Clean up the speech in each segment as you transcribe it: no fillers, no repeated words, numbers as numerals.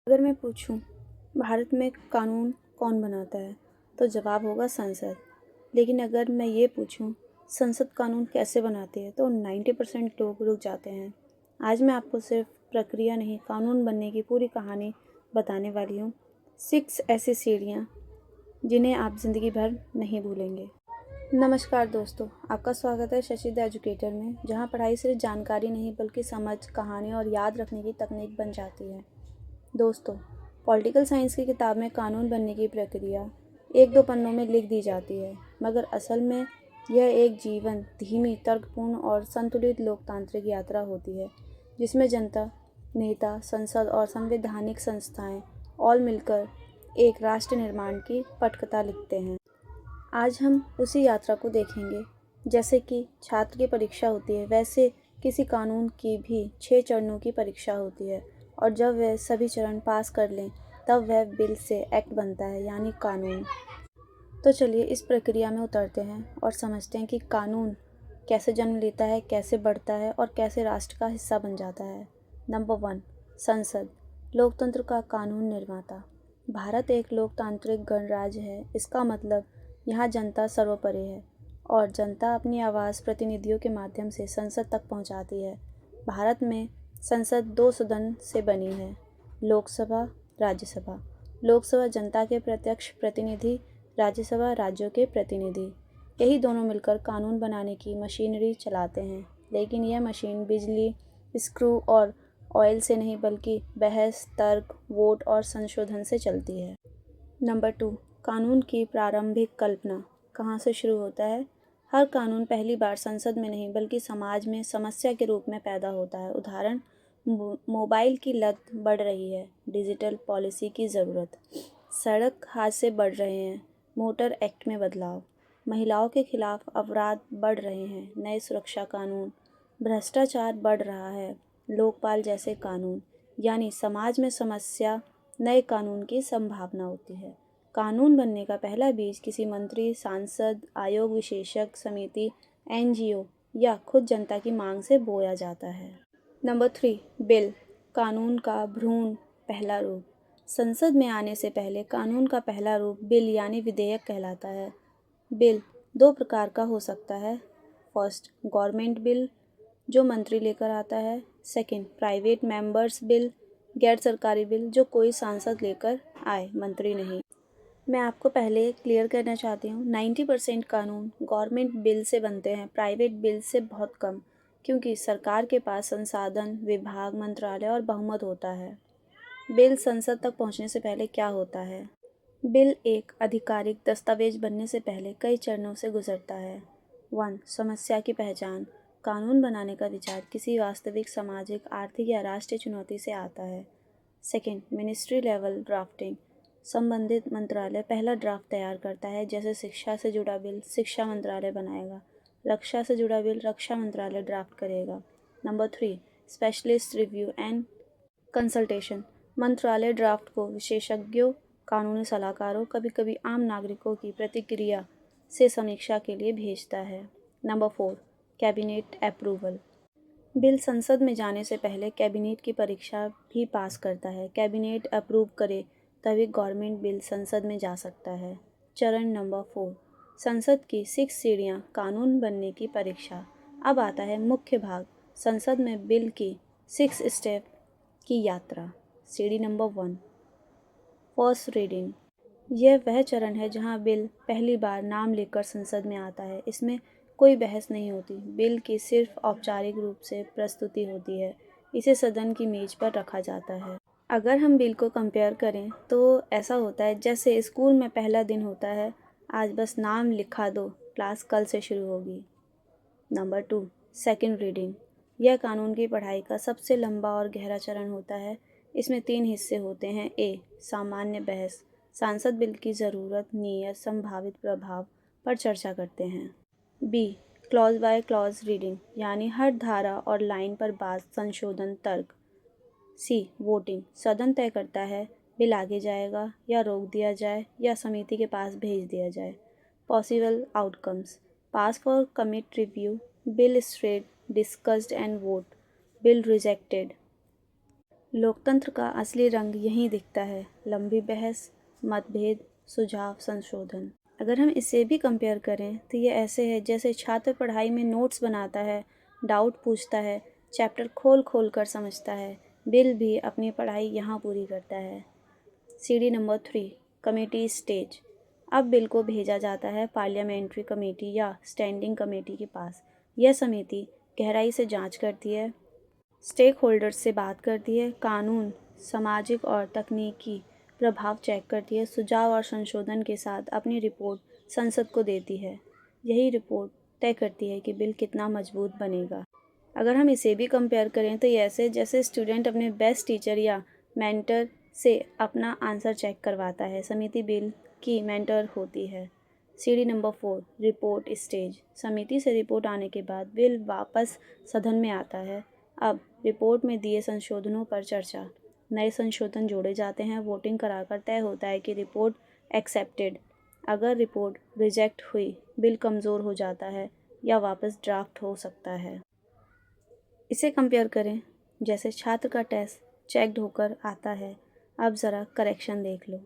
अगर मैं पूछूं भारत में कानून कौन बनाता है तो जवाब होगा संसद। लेकिन अगर मैं ये पूछूं संसद कानून कैसे बनाती है तो 90% लोग रुक जाते हैं। आज मैं आपको सिर्फ प्रक्रिया नहीं, कानून बनने की पूरी कहानी बताने वाली हूँ। 6 ऐसी सीढ़ियाँ जिन्हें आप ज़िंदगी भर नहीं भूलेंगे। नमस्कार दोस्तों, आपका स्वागत है शशि द एजुकेटर में, जहाँ पढ़ाई सिर्फ जानकारी नहीं बल्कि समझ, कहानी और याद रखने की तकनीक बन जाती है। दोस्तों, पॉलिटिकल साइंस की किताब में कानून बनने की प्रक्रिया 1-2 पन्नों में लिख दी जाती है, मगर असल में यह एक जीवंत, धीमी, तर्कपूर्ण और संतुलित लोकतांत्रिक यात्रा होती है, जिसमें जनता, नेता, संसद और संवैधानिक संस्थाएं all मिलकर एक राष्ट्र निर्माण की पटकथा लिखते हैं। आज हम उसी यात्रा को देखेंगे। जैसे कि छात्र की परीक्षा होती है, वैसे किसी कानून की भी 6 चरणों की परीक्षा होती है, और जब वह सभी चरण पास कर लें तब वह बिल से एक्ट बनता है, यानी कानून। तो चलिए इस प्रक्रिया में उतरते हैं और समझते हैं कि कानून कैसे जन्म लेता है, कैसे बढ़ता है और कैसे राष्ट्र का हिस्सा बन जाता है। नंबर 1, संसद, लोकतंत्र का कानून निर्माता। भारत एक लोकतांत्रिक गणराज्य है। इसका मतलब यहाँ जनता सर्वोपरि है और जनता अपनी आवाज़ प्रतिनिधियों के माध्यम से संसद तक पहुँचाती है। भारत में संसद 2 सदन से बनी है, लोकसभा, राज्यसभा। लोकसभा जनता के प्रत्यक्ष प्रतिनिधि, राज्यसभा राज्यों के प्रतिनिधि। यही दोनों मिलकर कानून बनाने की मशीनरी चलाते हैं, लेकिन यह मशीन बिजली, स्क्रू और ऑयल से नहीं बल्कि बहस, तर्क, वोट और संशोधन से चलती है। नंबर 2, कानून की प्रारंभिक कल्पना कहाँ से शुरू होता है? हर कानून पहली बार संसद में नहीं बल्कि समाज में समस्या के रूप में पैदा होता है। उदाहरण, मोबाइल की लत बढ़ रही है, डिजिटल पॉलिसी की ज़रूरत। सड़क हादसे बढ़ रहे हैं, मोटर एक्ट में बदलाव। महिलाओं के खिलाफ अपराध बढ़ रहे हैं, नए सुरक्षा कानून। भ्रष्टाचार बढ़ रहा है, लोकपाल जैसे कानून। यानी समाज में समस्या, नए कानून की संभावना होती है। कानून बनने का पहला बीज किसी मंत्री, सांसद, आयोग, विशेषज्ञ समिति, एनजीओ या खुद जनता की मांग से बोया जाता है। नंबर 3, बिल, कानून का भ्रूण, पहला रूप। संसद में आने से पहले कानून का पहला रूप बिल यानी विधेयक कहलाता है। बिल 2 प्रकार का हो सकता है। फर्स्ट, गवर्नमेंट बिल, जो मंत्री लेकर आता है। सेकंड, प्राइवेट मेंबर्स बिल, गैर सरकारी बिल, जो कोई सांसद लेकर आए, मंत्री नहीं। मैं आपको पहले क्लियर करना चाहती हूँ, 90% कानून गवर्नमेंट बिल से बनते हैं, प्राइवेट बिल से बहुत कम, क्योंकि सरकार के पास संसाधन, विभाग, मंत्रालय और बहुमत होता है। बिल संसद तक पहुँचने से पहले क्या होता है? बिल एक आधिकारिक दस्तावेज बनने से पहले कई चरणों से गुजरता है। 1, समस्या की पहचान। कानून बनाने का विचार किसी वास्तविक सामाजिक, आर्थिक या राष्ट्रीय चुनौती से आता है। Second, ministry level drafting. संबंधित मंत्रालय पहला ड्राफ्ट तैयार करता है, जैसे शिक्षा से जुड़ा बिल शिक्षा मंत्रालय बनाएगा, रक्षा से जुड़ा बिल रक्षा मंत्रालय ड्राफ्ट करेगा। Number 3, specialist review and consultation. मंत्रालय ड्राफ्ट को विशेषज्ञों, कानूनी सलाहकारों, कभी कभी आम नागरिकों की प्रतिक्रिया से समीक्षा के लिए भेजता है। Number 4, cabinet approval. बिल संसद में जाने से पहले कैबिनेट की परीक्षा भी पास करता है। कैबिनेट अप्रूव करे तभी गवर्नमेंट बिल संसद में जा सकता है। चरण नंबर 4, संसद की 6 सीढ़ियाँ, कानून बनने की परीक्षा। अब आता है मुख्य भाग, संसद में बिल की 6 स्टेप की यात्रा। सीढ़ी नंबर 1, फर्स्ट रीडिंग। यह वह चरण है जहां बिल पहली बार नाम लेकर संसद में आता है। इसमें कोई बहस नहीं होती, बिल की सिर्फ औपचारिक रूप से प्रस्तुति होती है। इसे सदन की मेज पर रखा जाता है। अगर हम बिल को कंपेयर करें तो ऐसा होता है जैसे स्कूल में पहला दिन होता है, आज बस नाम लिखा दो, क्लास कल से शुरू होगी। Number 2, second reading. यह कानून की पढ़ाई का सबसे लंबा और गहरा चरण होता है। इसमें 3 हिस्से होते हैं। ए, सामान्य बहस, सांसद बिल की ज़रूरत, नीयत, संभावित प्रभाव पर चर्चा करते हैं। B, clause by clause reading, यानी हर धारा और लाइन पर बात, संशोधन, तर्क। सी, वोटिंग, सदन तय करता है बिल आगे जाएगा या रोक दिया जाए या समिति के पास भेज दिया जाए। Possible outcomes, pass for commit review, bill straight discussed and vote, bill rejected. लोकतंत्र का असली रंग यहीं दिखता है, लंबी बहस, मतभेद, सुझाव, संशोधन। अगर हम इसे भी कंपेयर करें तो ये ऐसे है जैसे छात्र पढ़ाई में नोट्स बनाता है, डाउट पूछता है, चैप्टर खोल खोल कर समझता है। बिल भी अपनी पढ़ाई यहाँ पूरी करता है। सीढ़ी नंबर 3, कमेटी स्टेज। अब बिल को भेजा जाता है पार्लियामेंट्री कमेटी या स्टैंडिंग कमेटी के पास। यह समिति गहराई से जांच करती है, स्टेक होल्डर्स से बात करती है, कानून, सामाजिक और तकनीकी प्रभाव चेक करती है, सुझाव और संशोधन के साथ अपनी रिपोर्ट संसद को देती है। यही रिपोर्ट तय करती है कि बिल कितना मजबूत बनेगा। अगर हम इसे भी कंपेयर करें तो ये ऐसे जैसे स्टूडेंट अपने बेस्ट टीचर या मेंटर से अपना आंसर चेक करवाता है। समिति बिल की मेंटर होती है। सीढ़ी नंबर 4, रिपोर्ट स्टेज। समिति से रिपोर्ट आने के बाद बिल वापस सदन में आता है। अब रिपोर्ट में दिए संशोधनों पर चर्चा, नए संशोधन जोड़े जाते हैं, वोटिंग कराकर तय होता है कि रिपोर्ट एक्सेप्टेड। अगर रिपोर्ट रिजेक्ट हुई, बिल कमज़ोर हो जाता है या वापस ड्राफ्ट हो सकता है। इसे कंपेयर करें जैसे छात्र का टेस्ट चेक्ड होकर आता है। अब ज़रा करेक्शन देख लो।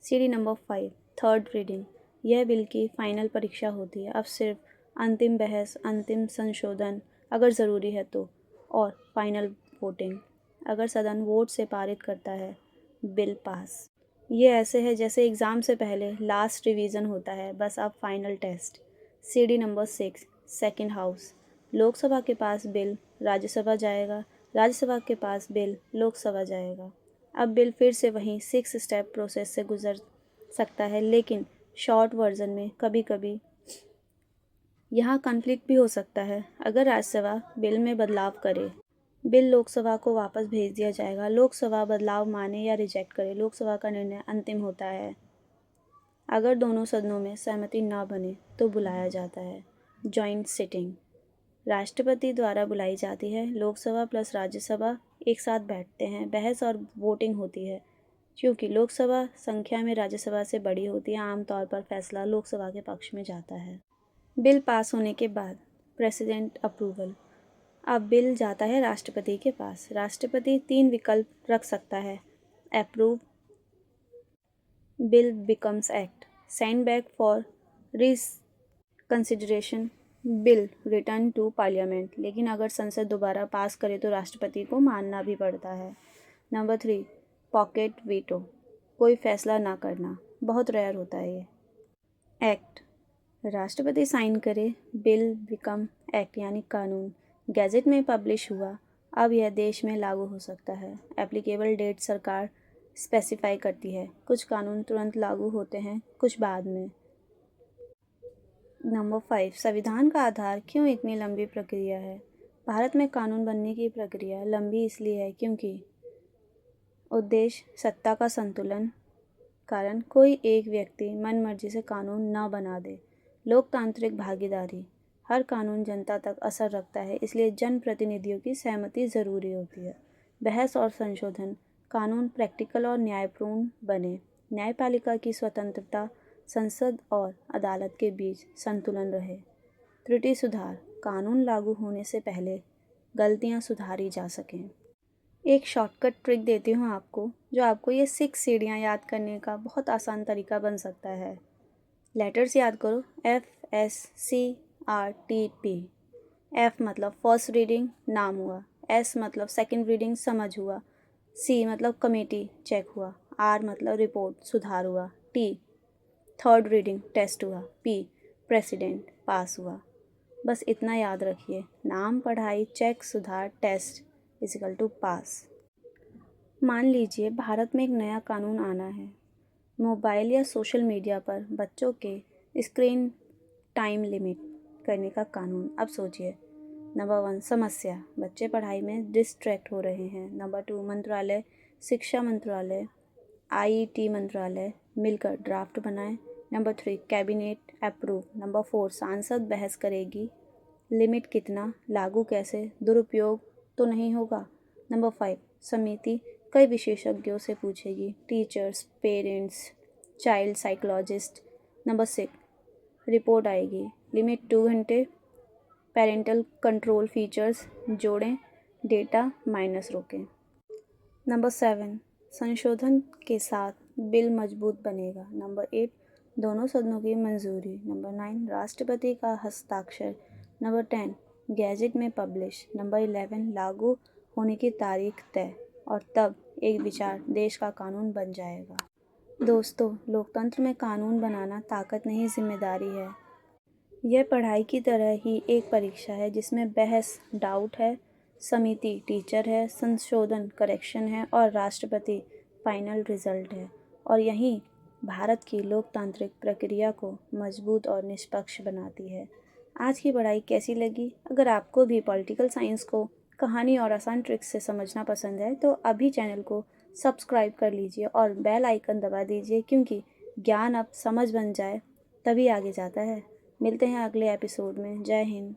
सीढ़ी नंबर 5, थर्ड रीडिंग। यह बिल की फाइनल परीक्षा होती है। अब सिर्फ अंतिम बहस, अंतिम संशोधन अगर ज़रूरी है तो, और फाइनल वोटिंग। अगर सदन वोट से पारित करता है, बिल पास। ये ऐसे है जैसे एग्ज़ाम से पहले लास्ट रिवीजन होता है, बस अब फाइनल टेस्ट। सीढ़ी नंबर 6, सेकंड हाउस। लोकसभा के पास बिल राज्यसभा जाएगा, राज्यसभा के पास बिल लोकसभा जाएगा। अब बिल फिर से वहीं 6 स्टेप प्रोसेस से गुजर सकता है, लेकिन शॉर्ट वर्जन में कभी कभी यहाँ कॉन्फ्लिक्ट भी हो सकता है। अगर राज्यसभा बिल में बदलाव करे, बिल लोकसभा को वापस भेज दिया जाएगा। लोकसभा बदलाव माने या रिजेक्ट करे, लोकसभा का निर्णय अंतिम होता है। अगर दोनों सदनों में सहमति न बने तो बुलाया जाता है जॉइंट सिटिंग। राष्ट्रपति द्वारा बुलाई जाती है। लोकसभा प्लस राज्यसभा एक साथ बैठते हैं, बहस और वोटिंग होती है। क्योंकि लोकसभा संख्या में राज्यसभा से बड़ी होती है, आमतौर पर फैसला लोकसभा के पक्ष में जाता है। बिल पास होने के बाद प्रेसिडेंट अप्रूवल। अब बिल जाता है राष्ट्रपति के पास। राष्ट्रपति 3 विकल्प रख सकता है: approve, bill becomes act, send back for consideration, bill return to parliament. लेकिन अगर संसद दोबारा पास करे तो राष्ट्रपति को मानना भी पड़ता है। नंबर 3, पॉकेट वीटो, कोई फैसला ना करना, बहुत रेयर होता है ये। एक्ट, राष्ट्रपति साइन करे, बिल बिकम एक्ट यानी कानून, गैजेट में पब्लिश हुआ, अब यह देश में लागू हो सकता है। एप्लीकेबल डेट सरकार स्पेसिफाई करती है, कुछ कानून तुरंत लागू होते हैं, कुछ बाद में। नंबर 5, संविधान का आधार। क्यों इतनी लंबी प्रक्रिया है? भारत में कानून बनने की प्रक्रिया लंबी इसलिए है क्योंकि उद्देश्य सत्ता का संतुलन, कारण कोई एक व्यक्ति मनमर्जी से कानून न बना दे, लोकतांत्रिक भागीदारी, हर कानून जनता तक असर रखता है इसलिए जनप्रतिनिधियों की सहमति ज़रूरी होती है। बहस और संशोधन, कानून प्रैक्टिकल और न्यायपूर्ण बने, न्यायपालिका की स्वतंत्रता, संसद और अदालत के बीच संतुलन रहे। त्रुटि सुधार, कानून लागू होने से पहले गलतियां सुधारी जा सकें। एक शॉर्टकट ट्रिक देती हूँ आपको, जो आपको ये 6 सीढ़ियाँ याद करने का बहुत आसान तरीका बन सकता है। लेटर्स याद करो, FSCRTP। F मतलब फर्स्ट रीडिंग, नाम हुआ। S मतलब सेकंड रीडिंग, समझ हुआ। C मतलब कमेटी, चेक हुआ। R मतलब रिपोर्ट, सुधार हुआ। T थर्ड रीडिंग, टेस्ट हुआ। P प्रेसिडेंट, पास हुआ। बस इतना याद रखिए, नाम, पढ़ाई, चेक, सुधार, टेस्ट इजिकल टू पास। मान लीजिए भारत में एक नया कानून आना है, मोबाइल या सोशल मीडिया पर बच्चों के स्क्रीन टाइम लिमिट करने का कानून। अब सोचिए, नंबर 1, समस्या, बच्चे पढ़ाई में डिस्ट्रैक्ट हो रहे हैं। नंबर 2, मंत्रालय, शिक्षा मंत्रालय, IET मंत्रालय मिलकर ड्राफ्ट बनाएं। Number 3, cabinet approve. नंबर 4, सांसद बहस करेगी, लिमिट कितना, लागू कैसे, दुरुपयोग तो नहीं होगा। नंबर 5, समिति कई विशेषज्ञों से पूछेगी, teachers, parents, child psychologist. Number 6, report आएगी, लिमिट 2 घंटे, पेरेंटल कंट्रोल फीचर्स जोड़ें, डेटा माइनस रोकें। नंबर 7, संशोधन के साथ बिल मजबूत बनेगा। नंबर 8, दोनों सदनों की मंजूरी। नंबर 9, राष्ट्रपति का हस्ताक्षर। नंबर 10, गैजेट में पब्लिश। नंबर 11, लागू होने की तारीख तय, और तब एक विचार देश का कानून बन जाएगा। दोस्तों, लोकतंत्र में कानून बनाना ताकत नहीं, जिम्मेदारी है। यह पढ़ाई की तरह ही एक परीक्षा है जिसमें बहस डाउट है, समिति टीचर है, संशोधन करेक्शन है और राष्ट्रपति फाइनल रिजल्ट है। और यही भारत की लोकतांत्रिक प्रक्रिया को मजबूत और निष्पक्ष बनाती है। आज की पढ़ाई कैसी लगी? अगर आपको भी पॉलिटिकल साइंस को कहानी और आसान ट्रिक्स से समझना पसंद है तो अभी चैनल को सब्सक्राइब कर लीजिए और बेल आइकन दबा दीजिए, क्योंकि ज्ञान अब समझ बन जाए तभी आगे जाता है। मिलते हैं अगले एपिसोड में। जय हिंद।